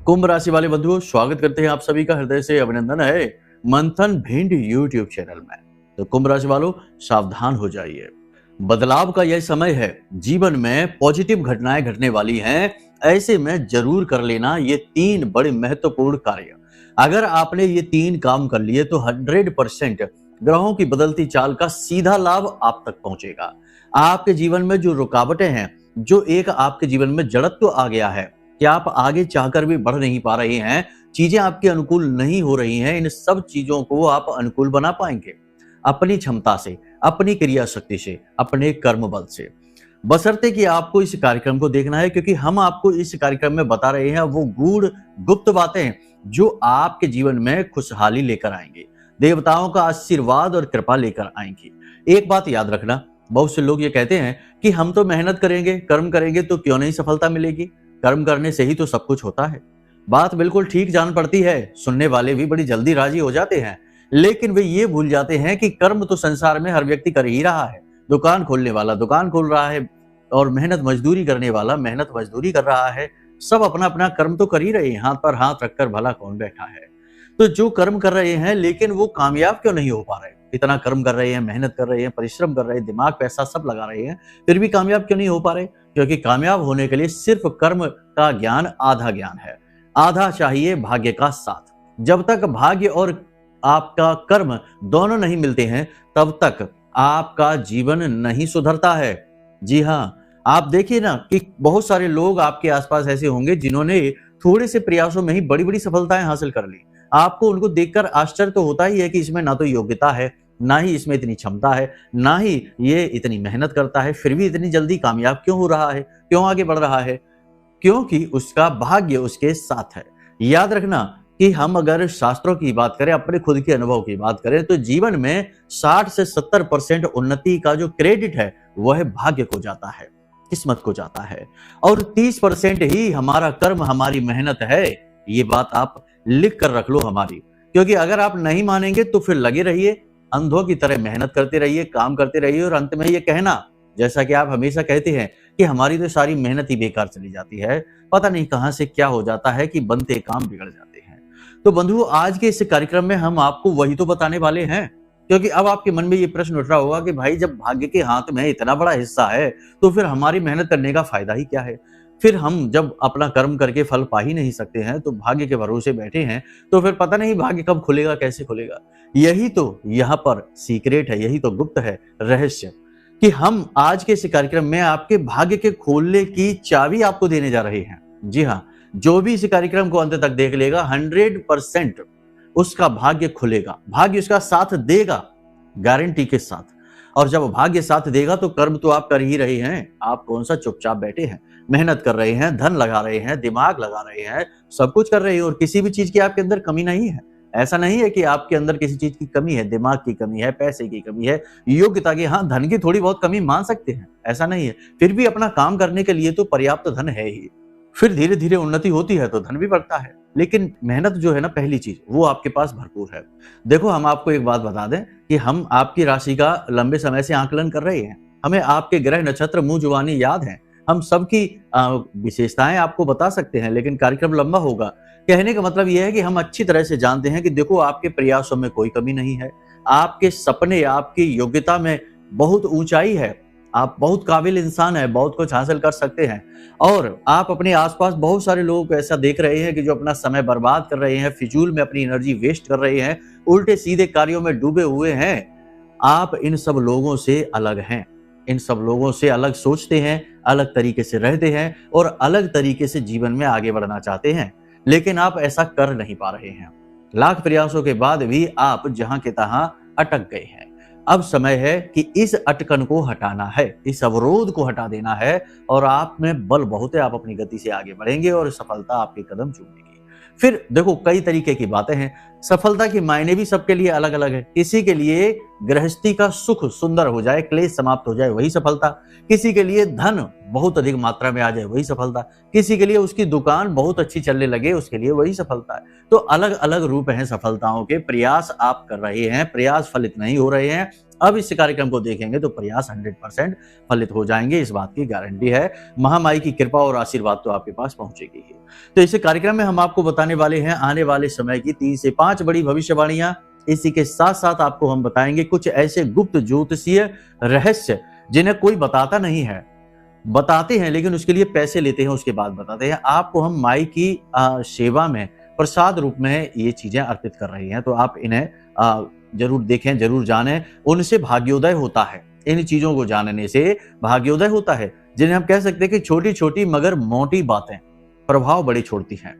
कुंभ राशि वाले बंधुओं, स्वागत करते हैं आप सभी का हृदय से अभिनंदन है मंथन भिंड यूट्यूब चैनल में। तो कुंभ राशि वालों, सावधान हो जाइए। बदलाव का यह समय है। जीवन में पॉजिटिव घटनाएं घटने वाली हैं। ऐसे में जरूर कर लेना ये 3 बड़े महत्वपूर्ण कार्य। अगर आपने ये 3 काम कर लिए तो 100% ग्रहों की बदलती चाल का सीधा लाभ आप तक पहुंचेगा। आपके जीवन में जो रुकावटें हैं, जो एक आपके जीवन में जड़त्व आ गया है कि आप आगे चाहकर भी बढ़ नहीं पा रहे हैं, चीजें आपके अनुकूल नहीं हो रही हैं, इन सब चीजों को आप अनुकूल बना पाएंगे अपनी क्षमता से, अपनी क्रिया शक्ति से, अपने कर्म बल से। बशर्ते कि आपको इस कार्यक्रम को देखना है, क्योंकि हम आपको इस कार्यक्रम में बता रहे हैं वो गूढ़ गुप्त बातें जो आपके जीवन में खुशहाली लेकर आएंगे, देवताओं का आशीर्वाद और कृपा लेकर आएंगी। एक बात याद रखना, बहुत से लोग ये कहते हैं कि हम तो मेहनत करेंगे, कर्म करेंगे तो क्यों नहीं सफलता मिलेगी, कर्म करने से ही तो सब कुछ होता है। बात बिल्कुल ठीक जान पड़ती है, सुनने वाले भी बड़ी जल्दी राजी हो जाते हैं, लेकिन वे ये भूल जाते हैं कि कर्म तो संसार में हर व्यक्ति कर ही रहा है। दुकान खोलने वाला दुकान खोल रहा है और मेहनत मजदूरी करने वाला मेहनत मजदूरी कर रहा है। सब अपना अपना कर्म तो कर ही रहे हैं, हाथ पर हाथ रखकर भला कौन बैठा है। तो जो कर्म कर रहे हैं लेकिन वो कामयाब क्यों नहीं हो पा रहे, इतना कर्म कर रहे हैं, मेहनत कर रहे हैं, परिश्रम कर रहे हैं, दिमाग पैसा सब लगा रहे हैं, फिर भी कामयाब क्यों नहीं हो पा रहे? क्योंकि कामयाब होने के लिए सिर्फ कर्म का ज्ञान आधा ज्ञान है, आधा चाहिए भाग्य का साथ। जब तक भाग्य और आपका कर्म दोनों नहीं मिलते हैं, तब तक आपका जीवन नहीं सुधरता है। जी हाँ, आप देखिए ना कि बहुत सारे लोग आपके आसपास ऐसे होंगे जिन्होंने थोड़े से प्रयासों में ही बड़ी बड़ी सफलताएं हासिल कर ली। आपको उनको देखकर आश्चर्य तो होता ही है कि इसमें ना तो योग्यता है, ना ही इसमें इतनी क्षमता है, ना ही ये इतनी मेहनत करता है, फिर भी इतनी जल्दी कामयाब क्यों हो रहा है, क्यों आगे बढ़ रहा है? क्योंकि उसका भाग्य उसके साथ है। याद रखना कि हम अगर शास्त्रों की बात करें, अपने खुद के अनुभव की बात करें, तो जीवन में 60 से 70% उन्नति का जो क्रेडिट है वह भाग्य को जाता है, किस्मत को जाता है, और 30% ही हमारा कर्म, हमारी मेहनत है। ये बात आप लिख कर रख लो हमारी, क्योंकि अगर आप नहीं मानेंगे तो फिर लगे रहिए, अंधों की तरह मेहनत करते रहिए, काम करते रहिए, और अंत में ये कहना, जैसा कि आप हमेशा कहते हैं कि हमारी तो सारी मेहनत ही बेकार चली जाती है, पता नहीं कहां से क्या हो जाता है कि बनते काम बिगड़ जाते हैं। तो बंधुओं, आज के इस कार्यक्रम में हम आपको वही तो बताने वाले हैं, क्योंकि अब आपके मन में ये प्रश्न उठ रहा होगा कि भाई जब भाग्य के हाथ में इतना बड़ा हिस्सा है तो फिर हमारी मेहनत करने का फायदा ही क्या है? फिर हम जब अपना कर्म करके फल पा ही नहीं सकते हैं, तो भाग्य के भरोसे बैठे हैं, तो फिर पता नहीं भाग्य कब खुलेगा, कैसे खुलेगा। यही तो यहाँ पर सीक्रेट है, यही तो गुप्त है रहस्य, कि हम आज के इस कार्यक्रम में आपके भाग्य के खोलने की चाबी आपको देने जा रहे हैं। जी हाँ, जो भी इस कार्यक्रम को अंत तक देख लेगा 100% उसका भाग्य खुलेगा, भाग्य उसका साथ देगा, गारंटी के साथ। और जब भाग्य साथ देगा तो कर्म तो आप कर ही रहे हैं, आप कौन सा चुपचाप बैठे हैं, मेहनत कर रहे हैं, धन लगा रहे हैं, दिमाग लगा रहे हैं, सब कुछ कर रहे हैं, और किसी भी चीज की आपके अंदर कमी नहीं है। ऐसा नहीं है कि आपके अंदर किसी चीज की कमी है, दिमाग की कमी है, पैसे की कमी है, योग्यता की, हाँ धन की थोड़ी बहुत कमी मान सकते हैं, ऐसा नहीं है, फिर भी अपना काम करने के लिए तो पर्याप्त धन है ही। फिर धीरे धीरे उन्नति होती है तो धन भी बढ़ता है, लेकिन मेहनत जो है ना, पहली चीज वो आपके पास भरपूर है। देखो, हम आपको एक बात बता दें कि हम आपकी राशि का लंबे समय से आकलन कर रहे हैं, हमें आपके ग्रह नक्षत्र मुंह जुबानी याद है, हम सबकी विशेषताएं आपको बता सकते हैं, लेकिन कार्यक्रम लंबा होगा। कहने का मतलब यह है कि हम अच्छी तरह से जानते हैं कि देखो, आपके प्रयासों में कोई कमी नहीं है, आपके सपने, आपकी योग्यता में बहुत ऊंचाई है, आप बहुत काबिल इंसान है, बहुत कुछ हासिल कर सकते हैं, और आप अपने आसपास बहुत सारे लोगों को ऐसा देख रहे हैं कि जो अपना समय बर्बाद कर रहे हैं, फिजूल में अपनी एनर्जी वेस्ट कर रहे हैं, उल्टे सीधे कार्यों में डूबे हुए हैं। आप इन सब लोगों से अलग हैं, इन सब लोगों से अलग सोचते हैं, अलग तरीके से रहते हैं, और अलग तरीके से जीवन में आगे बढ़ना चाहते हैं, लेकिन आप ऐसा कर नहीं पा रहे हैं। लाख प्रयासों के बाद भी आप जहां के तहां अटक गए हैं। अब समय है कि इस अटकन को हटाना है, इस अवरोध को हटा देना है, और आप में बल बहुत है, आप अपनी गति से आगे बढ़ेंगे और सफलता आपके कदम चूमेगी। फिर देखो, कई तरीके की बातें हैं, सफलता के मायने भी सबके लिए अलग अलग है। किसी के लिए गृहस्थी का सुख सुंदर हो जाए, क्लेश समाप्त हो जाए, वही सफलता। किसी के लिए धन बहुत अधिक मात्रा में आ जाए, वही सफलता। किसी के लिए उसकी दुकान बहुत अच्छी चलने लगे, उसके लिए वही सफलता है। तो अलग अलग रूप हैं सफलताओं के। प्रयास आप कर रहे हैं, प्रयास फलित नहीं हो रहे हैं, अब इस कार्यक्रम को देखेंगे तो प्रयास 100% फलित हो जाएंगे, इस बात की गारंटी है। महामाई की कृपा और आशीर्वाद तो आपके पास पहुंचेगी ही। तो इस कार्यक्रम में हम आपको बताने वाले हैं आने वाले समय की 3 से 5 बड़ी भविष्यवाणियां। इसी के साथ साथ आपको हम बताएंगे कुछ ऐसे गुप्त ज्योतिषीय रहस्य जिन्हें कोई बताता नहीं है, बताते हैं लेकिन उसके लिए पैसे लेते हैं, उसके बाद बताते हैं। आपको हम माई की सेवा में प्रसाद रूप में ये चीजें अर्पित कर रही हैं, तो आप इन्हें जरूर देखें, जरूर जानें। उनसे भाग्योदय होता है, इन चीजों को जानने से भाग्योदय होता है, जिन्हें हम कह सकते हैं कि छोटी छोटी मगर मोटी बातें प्रभाव बड़े छोड़ती हैं।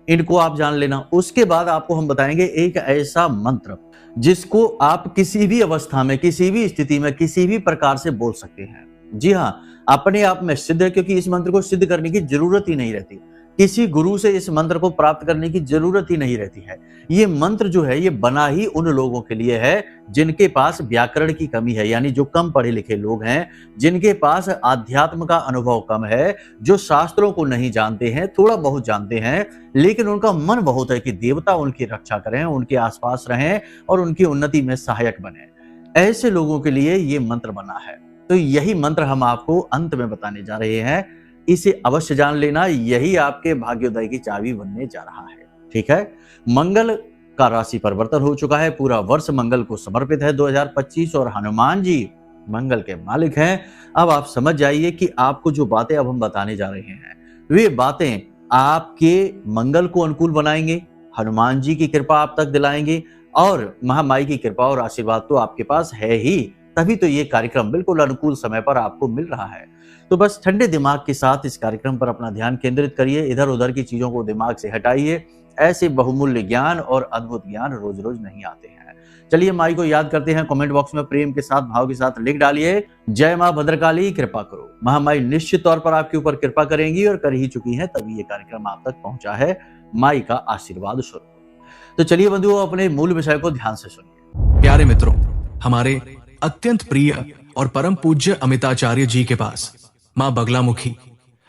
इनको आप जान लेना। उसके बाद आपको हम बताएंगे एक ऐसा मंत्र जिसको आप किसी भी अवस्था में, किसी भी स्थिति में, किसी भी प्रकार से बोल सकते हैं। जी हाँ, अपने आप में सिद्ध है, क्योंकि इस मंत्र को सिद्ध करने की जरूरत ही नहीं रहती। किसी गुरु से इस मंत्र को प्राप्त करने की जरूरत ही नहीं रहती है। ये मंत्र जो है ये बना ही उन लोगों के लिए है जिनके पास व्याकरण की कमी है, यानी जो कम पढ़े लिखे लोग हैं, जिनके पास आध्यात्म का अनुभव कम है, जो शास्त्रों को नहीं जानते हैं, थोड़ा बहुत जानते हैं, लेकिन उनका मन बहुत है कि देवता उनकी रक्षा करें, उनके आसपास रहें और उनकी उन्नति में सहायक बने। ऐसे लोगों के लिए ये मंत्र बना है। तो यही मंत्र हम आपको अंत में बताने जा रहे हैं। इसे अवश्य जान लेना, यही आपके भाग्योदय की चाबी बनने जा रहा है। ठीक है, मंगल का राशि परिवर्तन हो चुका है, पूरा वर्ष मंगल को समर्पित है 2025 और हनुमान जी मंगल के मालिक हैं। अब आप समझ जाइए कि आपको जो बातें अब हम बताने जा रहे हैं वे बातें आपके मंगल को अनुकूल बनाएंगे, हनुमान जी की कृपा आप तक दिलाएंगे और महामाई की कृपा और आशीर्वाद तो आपके पास है ही, तभी तो ये कार्यक्रम बिल्कुल अनुकूल समय पर आपको मिल रहा है। तो बस ठंडे दिमाग के साथ इस कार्यक्रम पर अपना ध्यान केंद्रित करिए, इधर उधर की चीजों को दिमाग से हटाइए। ऐसे बहुमूल्य ज्ञान और अद्भुत ज्ञान रोज रोज नहीं आते हैं। चलिए माई को याद करते हैं, कमेंट बॉक्स में प्रेम के साथ, भाव के साथ लिख डालिए, जय मां भद्रकाली कृपा करो। महामाई निश्चित तौर पर आपके ऊपर कृपा करेंगी और कर ही चुकी है, तभी ये कार्यक्रम आप तक पहुंचा है माई का आशीर्वाद स्वरूप। तो चलिए बंधुओं, अपने मूल विषय को ध्यान से सुनिए। प्यारे मित्रों, हमारे अत्यंत प्रिय और परम पूज्य अमिताचार्य जी के पास मां बगलामुखी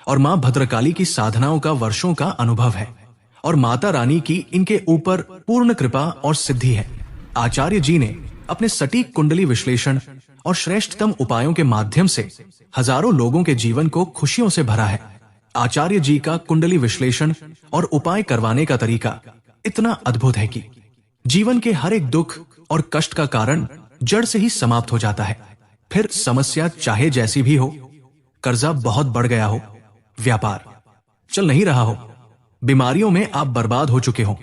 और मां भद्रकाली की साधनाओं का वर्षों का अनुभव है और माता रानी की इनके ऊपर पूर्ण कृपा और सिद्धि है। आचार्य जी ने अपने सटीक कुंडली विश्लेषण और श्रेष्ठतम उपायों के माध्यम से हजारों लोगों के जीवन को खुशियों से भरा है। आचार्य जी का कुंडली विश्लेषण और उपाय करवाने का तरीका इतना अद्भुत है कि जीवन के हर एक दुख और कष्ट का कारण जड़ से ही समाप्त हो जाता है। फिर समस्या चाहे जैसी भी हो, कर्जा बहुत बढ़ गया हो, व्यापार चल नहीं रहा हो, बीमारियों में आप बर्बाद हो चुके हो,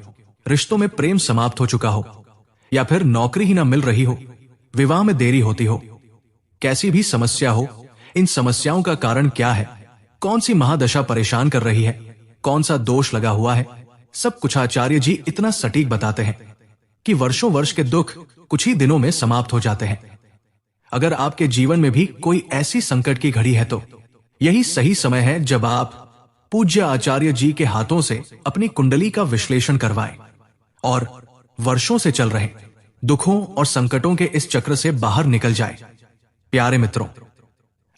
रिश्तों में प्रेम समाप्त हो चुका हो, या फिर नौकरी ही ना मिल रही हो, विवाह में देरी होती हो, कैसी भी समस्या हो, इन समस्याओं का कारण क्या है, कौन सी महादशा परेशान कर रही है, कौन सा दोष लगा हुआ है, सब कुछ आचार्य जी इतना सटीक बताते हैं कि वर्षों वर्ष के दुख कुछ ही दिनों में समाप्त हो जाते हैं। अगर आपके जीवन में भी कोई ऐसी संकट की घड़ी है तो यही सही समय है जब आप पूज्य आचार्य जी के हाथों से अपनी कुंडली का विश्लेषण करवाएं और वर्षों से चल रहे दुखों और संकटों के इस चक्र से बाहर निकल जाए। प्यारे मित्रों,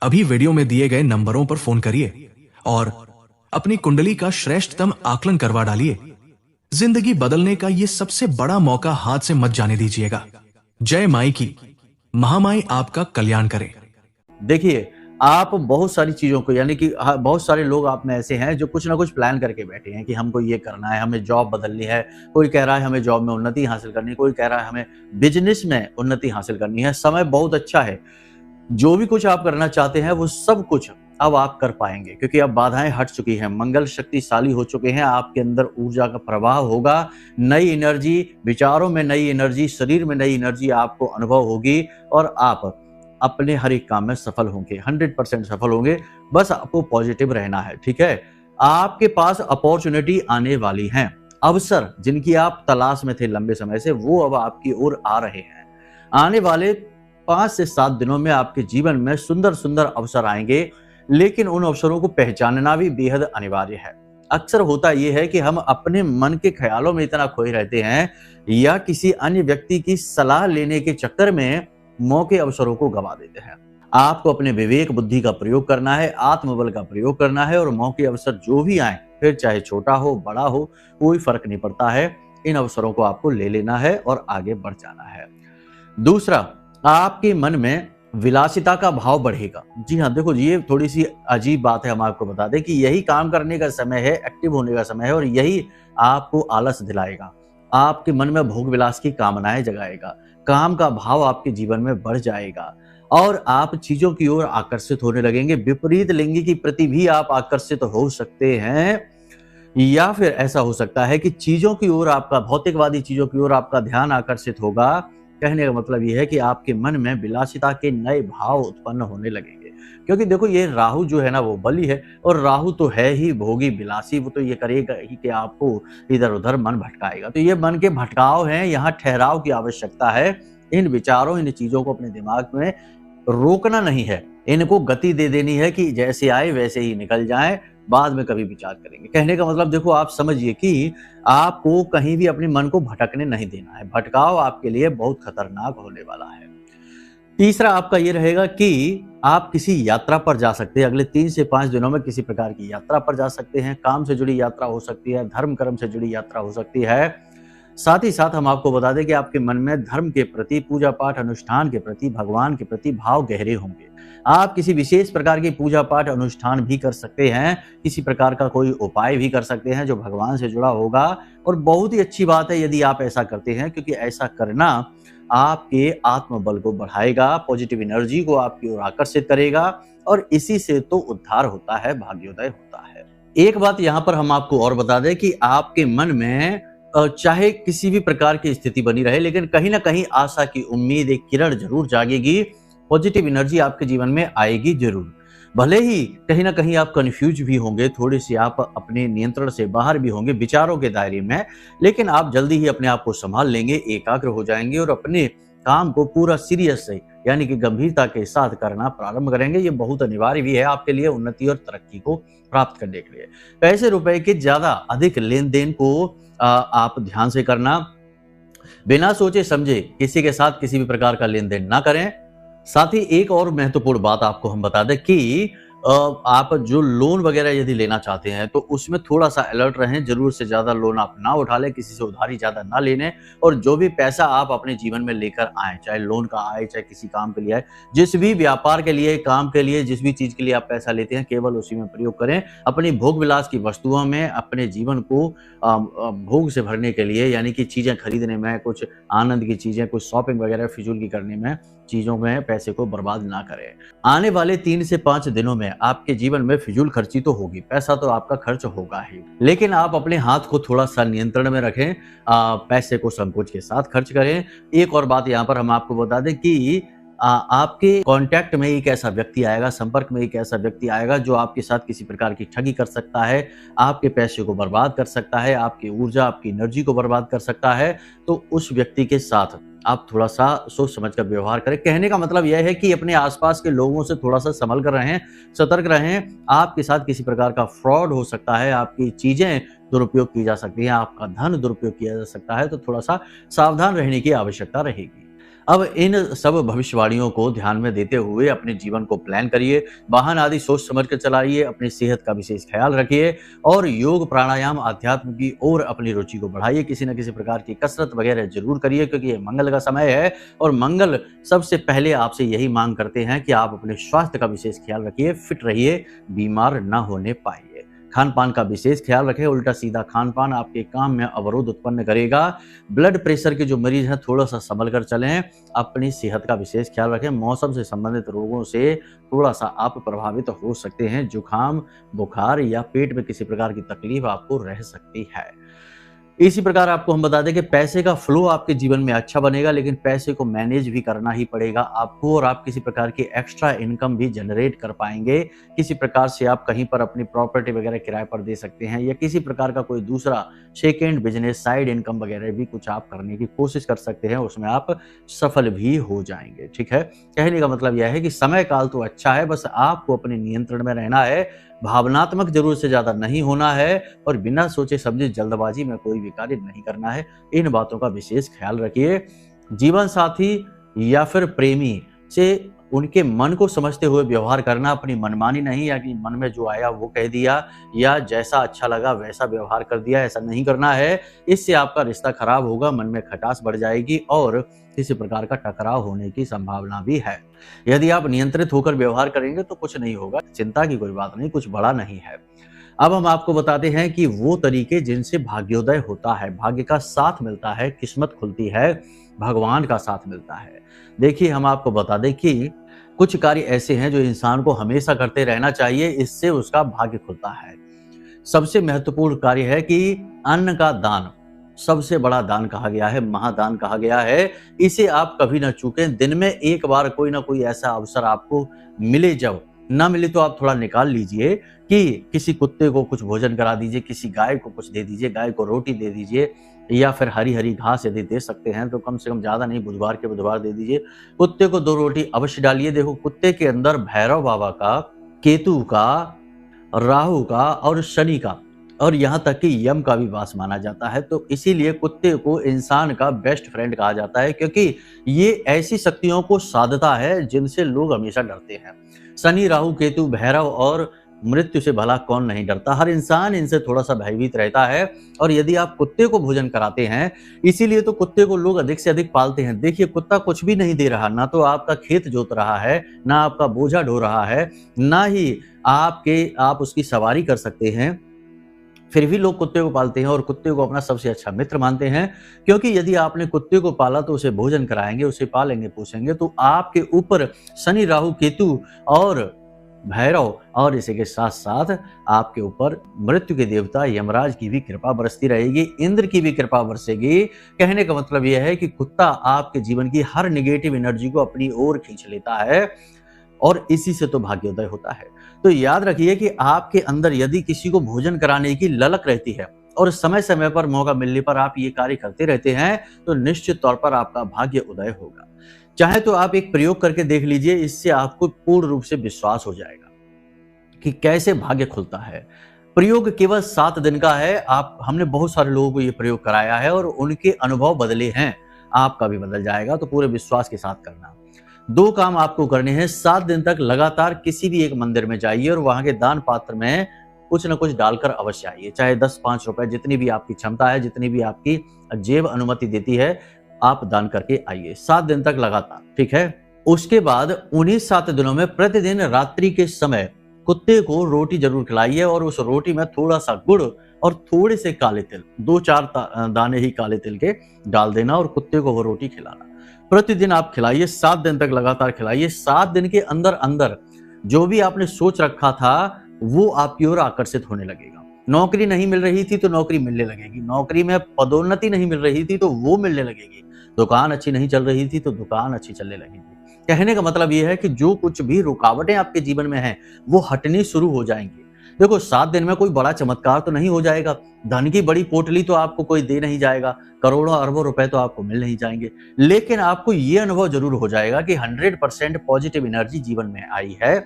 अभी वीडियो में दिए गए नंबरों पर फोन करिए और अपनी कुंडली का श्रेष्ठतम आकलन करवा डालिए। जिंदगी बदलने का ये सबसे बड़ा मौका हाथ से मत जाने दीजिएगा। जय माई की, महामाई आपका कल्याण करे। देखिए, आप बहुत सारी चीजों को, यानी कि बहुत सारे लोग आप में ऐसे हैं जो कुछ ना कुछ प्लान करके बैठे हैं कि हमको ये करना है, हमें जॉब बदलनी है, कोई कह रहा है हमें जॉब में उन्नति हासिल करनी है, कोई कह रहा है हमें बिजनेस में उन्नति हासिल करनी है। समय बहुत अच्छा है, जो भी कुछ आप करना चाहते हैं वो सब कुछ अब आप कर पाएंगे, क्योंकि अब बाधाएं हट चुकी हैं, मंगल शक्तिशाली हो चुके हैं, आपके अंदर ऊर्जा का प्रवाह होगा, नई एनर्जी, विचारों में नई एनर्जी, शरीर में नई एनर्जी आपको अनुभव होगी और आप अपने हर एक काम में सफल होंगे, 100% सफल होंगे। बस आपको पॉजिटिव रहना है। ठीक है, आपके पास अपॉर्चुनिटी आने वाली हैं, अवसर जिनकी आप तलाश में थे लंबे समय से, वो अब आपकी ओर आ रहे हैं। आने वाले 5 से 7 दिनों में आपके जीवन में सुंदर सुंदर अवसर आएंगे, लेकिन उन अवसरों को पहचानना भी बेहद अनिवार्य है। अक्सर होता यह है कि हम अपने मन के ख्यालों में इतना खोए रहते हैं या किसी अन्य व्यक्ति की सलाह लेने के चक्कर में मौके अवसरों को गवा देते हैं। आपको अपने विवेक बुद्धि का प्रयोग करना है, आत्मबल का प्रयोग करना है और मौके अवसर जो भी आए, फिर चाहे छोटा हो बड़ा हो, कोई फर्क नहीं पड़ता है, इन अवसरों को आपको ले लेना है और आगे बढ़ जाना है। दूसरा, आपके मन में विलासिता का भाव बढ़ेगा। जी हाँ, देखो ये थोड़ी सी अजीब बात है, हम आपको बता दें कि यही काम करने का समय है, एक्टिव होने का समय है और यही आपको आलस दिलाएगा। आपके मन में भोग विलास की कामनाएं जगाएगा, काम का भाव आपके जीवन में बढ़ जाएगा और आप चीजों की ओर आकर्षित होने लगेंगे। विपरीत लिंगी के प्रति भी आप आकर्षित हो सकते हैं या फिर ऐसा हो सकता है कि चीजों की ओर आपका, भौतिकवादी चीजों की ओर आपका ध्यान आकर्षित होगा। कहने का मतलब ये है कि आपके मन में विलासिता के नए भाव उत्पन्न होने लगेंगे, क्योंकि देखो ये राहु जो है ना वो बली है और राहु तो है ही भोगी विलासी, वो तो ये करेगा ही कि आपको इधर उधर मन भटकाएगा। तो ये मन के भटकाव हैं, यहाँ ठहराव की आवश्यकता है। इन विचारों, इन चीजों को अपने दिमाग में रोकना नहीं है, इनको गति दे देनी है कि जैसे आए वैसे ही निकल जाएं, बाद में कभी विचार करेंगे। कहने का मतलब देखो आप समझिए कि आपको कहीं भी अपने मन को भटकने नहीं देना है। भटकाव आपके लिए बहुत खतरनाक होने वाला है। तीसरा आपका ये रहेगा कि आप किसी यात्रा पर जा सकते हैं। अगले 3 से 5 दिनों में किसी प्रकार की यात्रा पर जा सकते हैं। काम से जुड़ी यात्रा हो सकती है, धर्म कर्म से जुड़ी यात्रा हो सकती है। साथ ही साथ हम आपको बता दें कि आपके मन में धर्म के प्रति, पूजा पाठ अनुष्ठान के प्रति, भगवान के प्रति भाव गहरे होंगे। आप किसी विशेष प्रकार की पूजा पाठ अनुष्ठान भी कर सकते हैं, किसी प्रकार का कोई उपाय भी कर सकते हैं जो भगवान से जुड़ा होगा और बहुत ही अच्छी बात है यदि आप ऐसा करते हैं, क्योंकि ऐसा करना आपके आत्मबल को बढ़ाएगा, पॉजिटिव एनर्जी को आपकी ओर आकर्षित करेगा और इसी से तो उद्धार होता है, भाग्योदय होता है। एक बात यहाँ पर हम आपको और बता दें कि आपके मन में चाहे किसी भी प्रकार की स्थिति बनी रहे, लेकिन कहीं ना कहीं आशा की उम्मीद, एक किरण जरूर जागेगी, पॉजिटिव एनर्जी आपके जीवन में आएगी जरूर। भले ही कहीं ना कहीं आप कंफ्यूज भी होंगे, थोड़ी सी आप अपने नियंत्रण से बाहर भी होंगे विचारों के दायरे में, लेकिन आप जल्दी ही अपने आप को संभाल लेंगे, एकाग्र हो जाएंगे और अपने काम को पूरा सीरियस से यानी कि गंभीरता के साथ करना प्रारंभ करेंगे। ये बहुत अनिवार्य भी है आपके लिए उन्नति और तरक्की को प्राप्त करने के लिए। पैसे रुपए के ज्यादा अधिक लेन देन को आप ध्यान से करना, बिना सोचे समझे किसी के साथ किसी भी प्रकार का लेन देन ना करें। साथ ही एक और महत्वपूर्ण बात आपको हम बता दें कि आप जो लोन वगैरह यदि लेना चाहते हैं तो उसमें थोड़ा सा अलर्ट रहें, जरूर से ज्यादा लोन आप ना उठा लें, किसी से उधारी ज्यादा ना लेने और जो भी पैसा आप अपने जीवन में लेकर आए, चाहे लोन का आए चाहे किसी काम के लिए आए, जिस भी व्यापार के लिए, काम के लिए, जिस भी चीज के लिए आप पैसा लेते हैं केवल उसी में प्रयोग करें। अपनी भोग विलास की वस्तुओं में अपने जीवन को भोग से भरने के लिए, यानी कि चीजें खरीदने में, कुछ आनंद की चीजें, कुछ शॉपिंग वगैरह फिजूल की करने में, चीजों में पैसे को बर्बाद ना करें। आने वाले 3 से 5 दिनों में आपके जीवन में फिजूल खर्ची तो होगी, पैसा तो आपका खर्च होगा ही, लेकिन आप अपने हाथ को थोड़ा सा नियंत्रण में रखें, पैसे को संकोच के साथ खर्च करें। एक और बात यहाँ पर हम आपको बता दें कि आपके कांटेक्ट में एक ऐसा व्यक्ति आएगा, संपर्क में एक ऐसा व्यक्ति आएगा जो आपके साथ किसी प्रकार की ठगी कर सकता है, आपके पैसे को बर्बाद कर सकता है, आपकी ऊर्जा, आपकी एनर्जी को बर्बाद कर सकता है। तो उस व्यक्ति के साथ आप थोड़ा सा सोच समझ कर व्यवहार करें। कहने का मतलब यह है कि अपने आसपास के लोगों से थोड़ा सा संभल कर रहें, सतर्क रहें। आपके साथ किसी प्रकार का फ्रॉड हो सकता है, आपकी चीजें दुरुपयोग की जा सकती हैं, आपका धन दुरुपयोग किया जा सकता है, तो थोड़ा सा सावधान रहने की आवश्यकता रहेगी। अब इन सब भविष्यवाणियों को ध्यान में देते हुए अपने जीवन को प्लान करिए, वाहन आदि सोच समझ कर चलाइए, अपनी सेहत का विशेष ख्याल रखिए और योग, प्राणायाम, अध्यात्म की ओर अपनी रुचि को बढ़ाइए। किसी न किसी प्रकार की कसरत वगैरह जरूर करिए, क्योंकि ये मंगल का समय है और मंगल सबसे पहले आपसे यही मांग करते हैं कि आप अपने स्वास्थ्य का विशेष ख्याल रखिए, फिट रहिए, बीमार ना होने पाइए। खान पान का विशेष ख्याल रखें, उल्टा सीधा खान पान आपके काम में अवरोध उत्पन्न करेगा। ब्लड प्रेशर के जो मरीज हैं थोड़ा सा संभल कर चलें, अपनी सेहत का विशेष ख्याल रखें। मौसम से संबंधित रोगों से थोड़ा सा आप प्रभावित हो सकते हैं, जुकाम, बुखार या पेट में किसी प्रकार की तकलीफ आपको रह सकती है। इसी प्रकार आपको हम बता दें कि पैसे का फ्लो आपके जीवन में अच्छा बनेगा, लेकिन पैसे को मैनेज भी करना ही पड़ेगा आपको और आप किसी प्रकार की एक्स्ट्रा इनकम भी जनरेट कर पाएंगे। किसी प्रकार से आप कहीं पर अपनी प्रॉपर्टी वगैरह किराए पर दे सकते हैं या किसी प्रकार का कोई दूसरा सेकेंड बिजनेस, साइड इनकम वगैरह भी कुछ आप करने की कोशिश कर सकते हैं, उसमें आप सफल भी हो जाएंगे। ठीक है, कहने का मतलब यह है कि समय काल तो अच्छा है, बस आपको अपने नियंत्रण में रहना है, भावनात्मक जरूर से ज्यादा नहीं होना है और बिना सोचे समझे जल्दबाजी में कोई भी कार्य नहीं करना है। इन बातों का विशेष ख्याल रखिए। जीवन साथी या फिर प्रेमी से उनके मन को समझते हुए व्यवहार करना, अपनी मनमानी नहीं या कि मन में जो आया वो कह दिया या जैसा अच्छा लगा वैसा व्यवहार कर दिया, ऐसा नहीं करना है। इससे आपका रिश्ता खराब होगा, मन में खटास बढ़ जाएगी और किसी प्रकार का टकराव होने की संभावना भी है। यदि आप नियंत्रित होकर व्यवहार करेंगे तो कुछ नहीं होगा, चिंता की कोई बात नहीं, कुछ बड़ा नहीं है। अब हम आपको बताते हैं कि वो तरीके जिनसे भाग्योदय होता है, भाग्य का साथ मिलता है, किस्मत खुलती है, भगवान का साथ मिलता है। देखिए, हम आपको बता दें कि कुछ कार्य ऐसे हैं जो इंसान को हमेशा करते रहना चाहिए, इससे उसका भाग्य खुलता है। सबसे महत्वपूर्ण कार्य है कि अन्न का दान, सबसे बड़ा दान कहा गया है, महादान कहा गया है। इसे आप कभी ना चूकें। दिन में एक बार कोई ना कोई ऐसा अवसर आपको मिले, जब ना मिले तो आप थोड़ा निकाल लीजिए कि किसी कुत्ते को कुछ भोजन करा दीजिए, किसी गाय को कुछ दे दीजिए, गाय को रोटी दे दीजिए या फिर हरी हरी घास यदि दे सकते हैं तो कम से कम ज्यादा नहीं, बुधवार के बुधवार दे दीजिए। कुत्ते को 2 रोटी अवश्य डालिए। देखो, कुत्ते के अंदर भैरव बाबा का, केतु का, राहु का और शनि का और यहाँ तक कि यम का भी वास माना जाता है। तो इसीलिए कुत्ते को इंसान का बेस्ट फ्रेंड कहा जाता है, क्योंकि ये ऐसी शक्तियों को साधता है जिनसे लोग हमेशा डरते हैं। शनि, राहु, केतु, भैरव और मृत्यु से भला कौन नहीं डरता। हर इंसान इनसे थोड़ा सा भयभीत रहता है। और यदि आप कुत्ते को भोजन कराते हैं, इसीलिए तो कुत्ते को लोग अधिक से अधिक पालते हैं। देखिए, कुत्ता कुछ भी नहीं दे रहा, ना तो आपका खेत जोत रहा है, ना आपका बोझा ढो रहा है, ना ही आप उसकी सवारी कर सकते हैं, फिर भी लोग कुत्ते को पालते हैं और कुत्ते को अपना सबसे अच्छा मित्र मानते हैं। क्योंकि यदि आपने कुत्ते को पाला तो उसे भोजन कराएंगे, उसे पालेंगे पोसेंगे तो आपके ऊपर शनि, राहु, केतु और भैरव और इसी के साथ साथ आपके ऊपर मृत्यु के देवता यमराज की भी कृपा बरसती रहेगी, इंद्र की भी कृपा बरसेगी। कहने का मतलब यह है कि कुत्ता आपके जीवन की हर नेगेटिव एनर्जी को अपनी ओर खींच लेता है और इसी से तो भाग्योदय होता है। तो याद रखिए कि आपके अंदर यदि किसी को भोजन कराने की ललक रहती है और समय समय पर मौका मिलने पर आप ये कार्य करते रहते हैं तो निश्चित तौर पर आपका भाग्य उदय होगा। चाहे तो आप एक प्रयोग करके देख लीजिए, इससे आपको पूर्ण रूप से विश्वास हो जाएगा कि कैसे भाग्य खुलता है। प्रयोग केवल 7 दिन का है। हमने बहुत सारे लोगों को ये प्रयोग कराया है और उनके अनुभव बदले हैं, आपका भी बदल जाएगा। तो पूरे विश्वास के साथ करना। 2 काम आपको करने हैं। 7 दिन तक लगातार किसी भी एक मंदिर में जाइए और वहां के दान पात्र में कुछ न कुछ डालकर अवश्य आइए, चाहे 10-5 रुपए, जितनी भी आपकी क्षमता है, जितनी भी आपकी जेब अनुमति देती है, आप दान करके आइए 7 दिन तक लगातार, ठीक है। उसके बाद उन्हीं 7 दिनों में प्रतिदिन रात्रि के समय कुत्ते को रोटी जरूर खिलाइए और उस रोटी में थोड़ा सा गुड़ और थोड़े से काले तिल, 2-4 दाने ही काले तिल के डाल देना और कुत्ते को वो रोटी खिलाना। प्रतिदिन आप खिलाइए, 7 दिन तक लगातार खिलाइए। 7 दिन के अंदर अंदर जो भी आपने सोच रखा था वो आपकी ओर आकर्षित होने लगेगा। नौकरी नहीं मिल रही थी तो नौकरी मिलने लगेगी, नौकरी में पदोन्नति नहीं मिल रही थी तो वो मिलने लगेगी, दुकान अच्छी नहीं चल रही थी तो दुकान अच्छी चलने लगेगी। कहने का मतलब ये है कि जो कुछ भी रुकावटें आपके जीवन में हैं वो हटनी शुरू हो जाएंगी। देखो, 7 दिन में कोई बड़ा चमत्कार तो नहीं हो जाएगा, धन की बड़ी पोटली तो आपको कोई दे नहीं जाएगा, करोड़ों अरबों रुपए तो आपको मिल नहीं जाएंगे, लेकिन आपको ये अनुभव जरूर हो जाएगा कि 100% पॉजिटिव एनर्जी जीवन में आई है,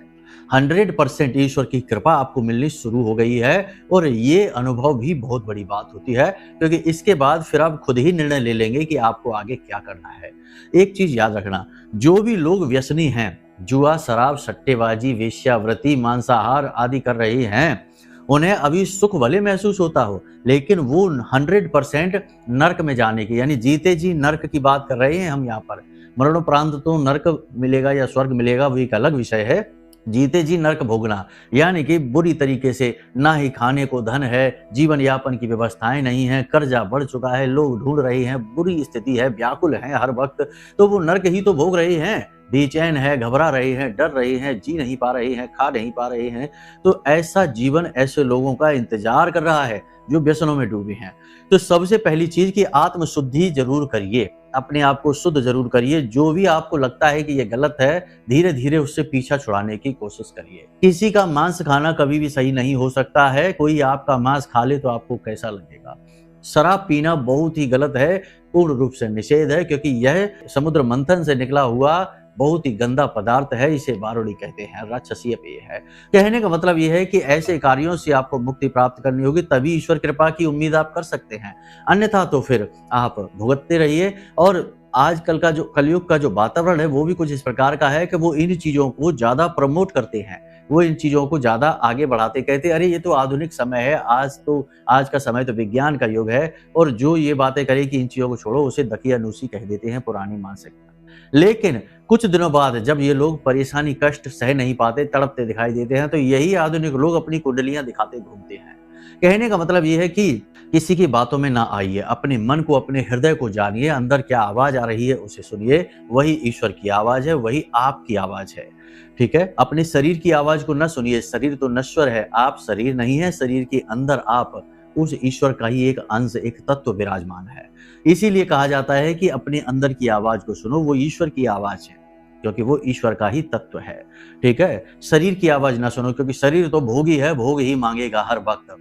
100% ईश्वर की कृपा आपको मिलनी शुरू हो गई है। और ये अनुभव भी बहुत बड़ी बात होती है, क्योंकि इसके बाद फिर आप खुद ही निर्णय ले लेंगे कि आपको आगे क्या करना है। एक चीज याद रखना, जो भी लोग व्यसनी हैं, जुआ, शराब, सट्टेबाजी, वेश्यावृत्ति, मांसाहार आदि कर रहे हैं, उन्हें अभी सुख भले महसूस होता हो, लेकिन वो 100% नर्क में जाने की, यानी जीते जी नर्क की बात कर रहे हैं हम यहाँ पर। मरणोपरांत तो नर्क मिलेगा या स्वर्ग मिलेगा वो एक अलग विषय है। जीते जी नर्क भोगना, यानी कि बुरी तरीके से, ना ही खाने को धन है, जीवन यापन की व्यवस्थाएं नहीं है, कर्जा बढ़ चुका है, लोग ढूंढ रहे हैं, बुरी स्थिति है, व्याकुल है हर वक्त, तो वो नर्क ही तो भोग रहे हैं। बेचैन है, घबरा रहे हैं, डर रहे हैं, जी नहीं पा रहे हैं, खा नहीं पा रहे हैं। तो ऐसा जीवन ऐसे लोगों का इंतजार कर रहा है जो व्यसनों में डूबे हैं। तो सबसे पहली चीज कि आत्मशुद्धि जरूर करिए, अपने आप को शुद्ध जरूर करिए। जो भी आपको लगता है कि ये गलत है, धीरे धीरे उससे पीछा छुड़ाने की कोशिश करिए। किसी का मांस खाना कभी भी सही नहीं हो सकता है। कोई आपका मांस खा ले तो आपको कैसा लगेगा। शराब पीना बहुत ही गलत है, पूर्ण रूप से निषेध है, क्योंकि यह समुद्र मंथन से निकला हुआ बहुत ही गंदा पदार्थ है। इसे बारूदी कहते हैं, राक्षसीय पेय है। कहने का मतलब यह है कि ऐसे कार्यों से आपको मुक्ति प्राप्त करनी होगी, तभी ईश्वर कृपा की उम्मीद आप कर सकते हैं, अन्यथा तो फिर आप भुगतते रहिए। और आजकल का जो कलयुग का जो वातावरण है वो भी कुछ इस प्रकार का है कि वो इन चीज़ों को ज़्यादा प्रमोट करते हैं। वो इन चीज़ों को ज़्यादा आगे बढ़ाते, कहते हैं अरे ये तो आधुनिक समय है, आज का समय तो विज्ञान का युग है, और जो ये बातें करे कि इन चीज़ों को छोड़ो उसे दकियानूसी कह देते हैं, पुरानी मानसिकता। लेकिन कुछ दिनों बाद जब ये लोग परेशानी, कष्ट सह नहीं पाते, तड़पते दिखाई देते हैं, तो यही आधुनिक लोग अपनी कुंडलियाँ दिखाते घूमते हैं। कहने का मतलब ये है कि किसी की बातों में ना आइए, अपने मन को, अपने हृदय को जानिए, अंदर क्या आवाज़ आ रही है उसे सुनिए, वही ईश्वर की आवाज़ है, वही आपकी आवाज़ है। ठीक है? अपने शरीर की आवाज़ को ना सुनिए, शरीर तो नश्वर है, आप शरीर नहीं है, शरीर के अंदर आप उस ईश्वर का ही एक अंश, एक तत्व विराजमान है। इसीलिए कहा जाता है कि अपने अंदर की आवाज़ को सुनो, वो ईश्वर की आवाज़ है, क्योंकि वो ईश्वर का ही तत्व है। ठीक है? शरीर की आवाज़ ना सुनो, क्योंकि शरीर तो भोगी है, भोग ही माँगेगा हर वक़्त।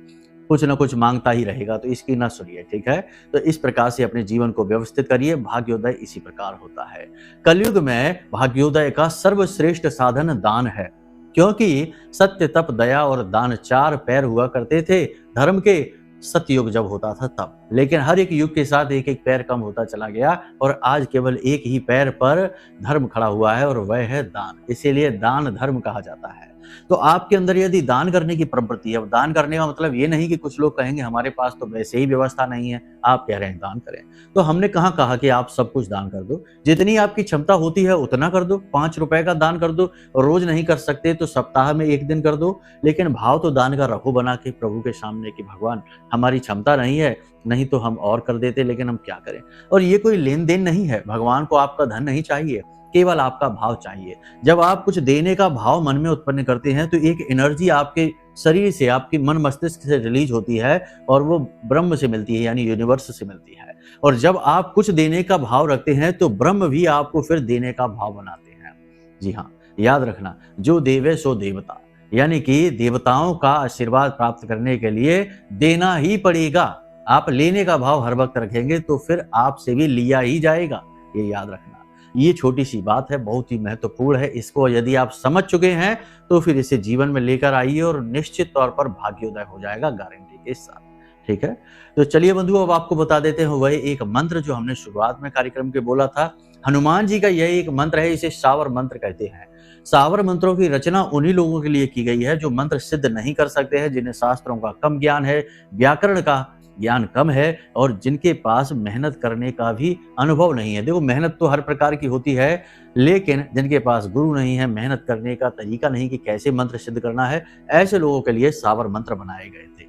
कुछ न कुछ माँगता ही रहेगा, तो इसकी ना सुनिए, ठीक है? तो इस प्रकार से अपने जीवन को व्यवस्थित करिए, भाग्योदय इसी प्रकार होता है। कलयुग में भाग्योदय का सर्वश्रेष्ठ साधन दान है, क्योंकि सत्य, तप, दया और दान 4 पैर हुआ करते थे धर्म के, सतयुग जब होता था तब। लेकिन हर एक युग के साथ एक-एक पैर कम होता चला गया, और आज केवल एक ही पैर पर धर्म खड़ा हुआ है, और वह है दान। इसीलिए दान धर्म कहा जाता है। तो आपके अंदर यदि दान करने की प्रवृत्ति है, अब दान करने का मतलब ये नहीं कि कुछ लोग कहेंगे हमारे पास तो वैसे ही व्यवस्था नहीं है, आप कह रहे हैं दान करें। तो हमने कहाँ कहा कि आप सब कुछ दान कर दो, जितनी आपकी क्षमता होती है उतना कर दो, 5 रुपए का दान कर दो, रोज नहीं कर सकते तो सप्ताह में 1 दिन कर दो, लेकिन भाव तो दान का रखो बना के प्रभु के सामने कि भगवान हमारी क्षमता नहीं है, नहीं तो हम और कर देते, लेकिन हम क्या करें। और ये कोई लेन-देन नहीं है, भगवान को आपका धन नहीं चाहिए, केवल आपका भाव चाहिए। जब आप कुछ देने का भाव मन में उत्पन्न करते हैं, तो एक एनर्जी आपके शरीर से, आपके मन मस्तिष्क से रिलीज होती है, और वो ब्रह्म से मिलती है, यानी यूनिवर्स से मिलती है। और जब आप कुछ देने का भाव रखते हैं, तो ब्रह्म भी आपको फिर देने का भाव बनाते हैं। जी हाँ, याद रखना, जो देवे सो देवता, यानी कि देवताओं का आशीर्वाद प्राप्त करने के लिए देना ही पड़ेगा। आप लेने का भाव हर वक्त रखेंगे तो फिर आपसे भी लिया ही जाएगा, ये याद रखना। ये छोटी सी बात है, बहुत ही महत्वपूर्ण है। इसको यदि आप समझ चुके हैं तो फिर इसे जीवन में लेकर आइए, और निश्चित तौर पर भाग्योदय हो जाएगा गारंटी के साथ। ठीक है? तो चलिए बंधुओं, अब आपको बता देते हैं वह एक मंत्र जो हमने शुरुआत में कार्यक्रम के बोला था। हनुमान जी का यह एक मंत्र है, इसे शावर मंत्र कहते हैं। शावर मंत्रों की रचना उन्हीं लोगों के लिए की गई है जो मंत्र सिद्ध नहीं कर सकते हैं, जिन्हें शास्त्रों का कम ज्ञान है, व्याकरण का ज्ञान कम है, और जिनके पास मेहनत करने का भी अनुभव नहीं है। देखो, मेहनत तो हर प्रकार की होती है, लेकिन जिनके पास गुरु नहीं है, मेहनत करने का तरीका नहीं कि कैसे मंत्र सिद्ध करना है, ऐसे लोगों के लिए शावर मंत्र बनाए गए थे।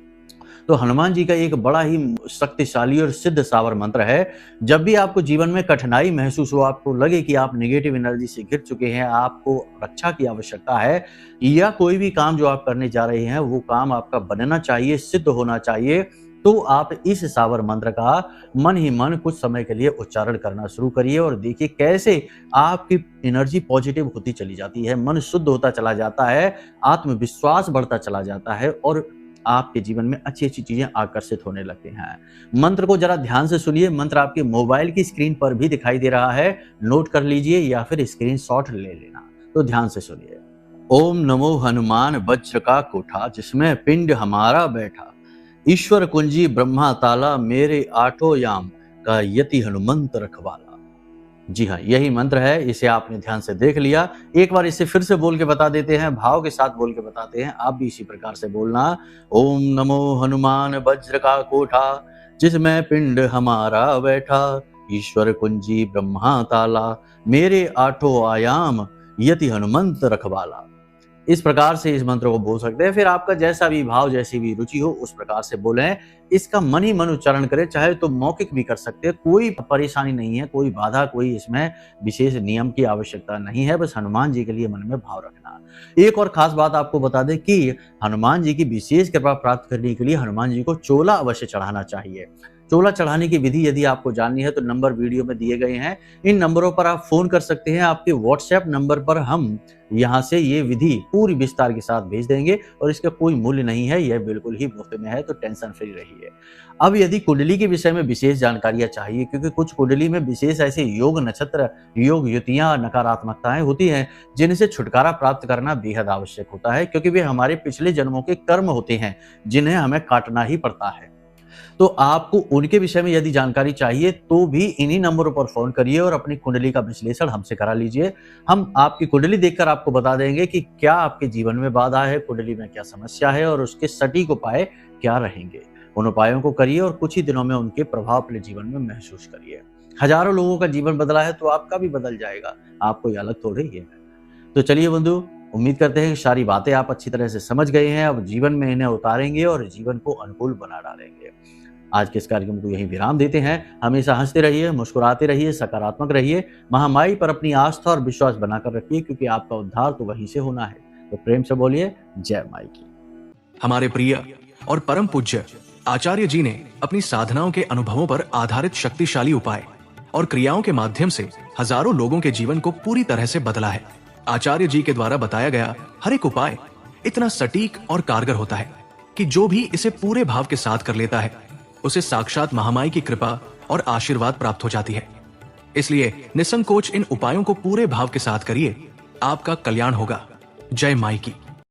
तो हनुमान जी का एक बड़ा ही शक्तिशाली और सिद्ध शावर मंत्र है। जब भी आपको जीवन में कठिनाई महसूस हो, आपको लगे कि आप नेगेटिव एनर्जी से घिर चुके हैं, आपको रक्षा की आवश्यकता है, या कोई भी काम जो आप करने जा रहे हैं वो काम आपका बनना चाहिए, सिद्ध होना चाहिए, तो आप इस शावर मंत्र का मन ही मन कुछ समय के लिए उच्चारण करना शुरू करिए, और देखिए कैसे आपकी एनर्जी पॉजिटिव होती चली जाती है, मन शुद्ध होता चला जाता है, आत्मविश्वास बढ़ता चला जाता है, और आपके जीवन में अच्छी-अच्छी चीजें आकर्षित होने लगती हैं। मंत्र को जरा ध्यान से सुनिए। मंत्र आपके मोबाइल की स्क्रीन पर भी दिखाई दे रहा है, नोट कर लीजिए या फिर स्क्रीनशॉट ले लेना। तो ध्यान से सुनिए। ओम नमो हनुमान वज्र का कोठा, जिसमें पिंड हमारा बैठा, ईश्वर कुंजी ब्रह्मा ताला, मेरे आठों याम का यति हनुमंत रखवाला। जी हाँ, यही मंत्र है। इसे आपने ध्यान से देख लिया। एक बार इसे फिर से बोल के बता देते हैं, भाव के साथ बोल के बताते हैं। आप भी इसी प्रकार से बोलना। ओम नमो हनुमान वज्र का कोठा, जिसमें पिंड हमारा बैठा, ईश्वर कुंजी ब्रह्मा ताला, मेरे आठों आयाम यति हनुमंत रखवाला। इस प्रकार से इस मंत्र को बोल सकते हैं। फिर आपका जैसा भी भाव, जैसी भी रुचि हो, उस प्रकार से बोलें। इसका मन ही मन उच्चारण करें, चाहे तो मौखिक भी कर सकते हैं, कोई परेशानी नहीं है, कोई बाधा, कोई इसमें विशेष नियम की आवश्यकता नहीं है। बस हनुमान जी के लिए मन में भाव रखना। एक और खास बात आपको बता दें कि हनुमान जी की विशेष कृपा प्राप्त करने के लिए हनुमान जी को चोला अवश्य चढ़ाना चाहिए। चोला चढ़ाने की विधि यदि आपको जाननी है तो नंबर वीडियो में दिए गए हैं, इन नंबरों पर आप फोन कर सकते हैं। आपके व्हाट्सएप नंबर पर हम यहाँ से ये विधि पूरी विस्तार के साथ भेज देंगे, और इसका कोई मूल्य नहीं है, यह बिल्कुल ही मुफ्त में है, तो टेंशन फ्री रहिए। अब यदि कुंडली के विषय में विशेष जानकारियां चाहिए, क्योंकि कुछ कुंडली में विशेष ऐसे योग, नक्षत्र, योग, युतियां, नकारात्मकताएं होती हैं, जिनसे छुटकारा प्राप्त करना बेहद आवश्यक होता है, क्योंकि वे हमारे पिछले जन्मों के कर्म होते हैं, जिन्हें हमें काटना ही पड़ता है। तो आपको उनके विषय में यदि जानकारी चाहिए तो भी इन्हीं नंबरों पर फोन करिए और अपनी कुंडली का विश्लेषण हमसे करा लीजिए। हम आपकी कुंडली देखकर आपको बता देंगे कि क्या आपके जीवन में बाधा है, कुंडली में क्या समस्या है और उसके सटीक उपाय क्या रहेंगे। उन उपायों को करिए और कुछ ही दिनों में उनके प्रभाव अपने जीवन में महसूस करिए। हजारों लोगों का जीवन बदला है तो आपका भी बदल जाएगा, आप कोई अलग थोड़े ही है। तो चलिए बंधु, उम्मीद करते हैं कि सारी बातें आप अच्छी तरह से समझ गए हैं। अब जीवन में इन्हें उतारेंगे और जीवन को अनुकूल बना डालेंगे। आज के इस कार्यक्रम को यहीं विराम देते हैं। हमेशा हंसते रहिए, मुस्कुराते रहिए, सकारात्मक रहिए, महामाई पर अपनी आस्था और विश्वास बनाकर रखिए, क्योंकि आपका उद्धार तो वहीं से होना है। तो प्रेम से बोलिए जय माई की। हमारे प्रिय और परम पूज्य आचार्य जी ने अपनी साधनाओं के अनुभवों पर आधारित शक्तिशाली उपाय और क्रियाओं के माध्यम से हजारों लोगों के जीवन को पूरी तरह से बदला है। आचार्य जी के द्वारा बताया गया हर एक उपाय इतना सटीक और कारगर होता है कि जो भी इसे पूरे भाव के साथ कर लेता है उसे साक्षात महामाई की कृपा और आशीर्वाद प्राप्त हो जाती है। इसलिए निसंकोच इन उपायों को पूरे भाव के साथ करिए, आपका कल्याण होगा। जय माई की।